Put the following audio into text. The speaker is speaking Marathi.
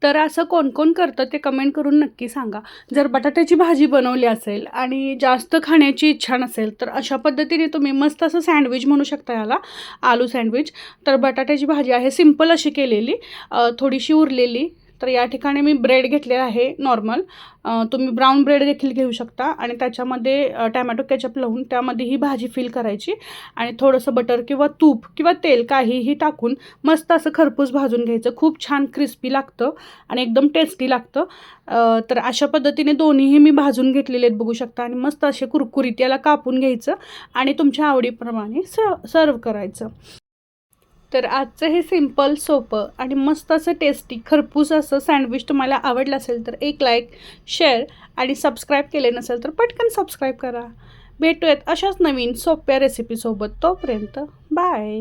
तर असं कोण-कोण करतं ते कमेंट करून नक्की सांगा. जर बटाट्याची भाजी बनवली असेल आणि जास्त खाण्याची इच्छा नसेल, तर अशा पद्धतीने तुम्ही मस्त असं सँडविच म्हणू शकता याला, आलू सँडविच. तर बटाट्याची भाजी आहे सिंपल अशी केलेली, थोडीशी उरलेली. तर या ठिकाणी मी ब्रेड घेतलेला आहे नॉर्मल. तुम्ही ब्राउन ब्रेड देखील घेऊ शकता आणि त्याच्यामध्ये टोमॅटो केचप लावून त्यामध्ये ही भाजी फिल करायची आणि थोडंसं बटर किंवा तूप किंवा तेल काहीही टाकून मस्त असं खरपूस भाजून घ्यायचं. खूप छान क्रिस्पी लागतं आणि एकदम टेस्टी लागतं. तर अशा पद्धतीने दोन्हीही मी भाजून घेतलेले आहेत बघू शकता आणि मस्त असे कुरकुरीत याला कापून घ्यायचं आणि तुमच्या आवडीप्रमाणे सर्व्ह करायचं. तर आजचं हे सिंपल, सोपं आणि मस्त असं टेस्टी खरपूस असं सँडविच तुम्हाला आवडलं असेल तर एक लाईक, शेअर आणि सबस्क्राईब केले नसेल तर पटकन सबस्क्राईब करा. भेटूयात अशाच नवीन सोप्या रेसिपीसोबत. तोपर्यंत बाय.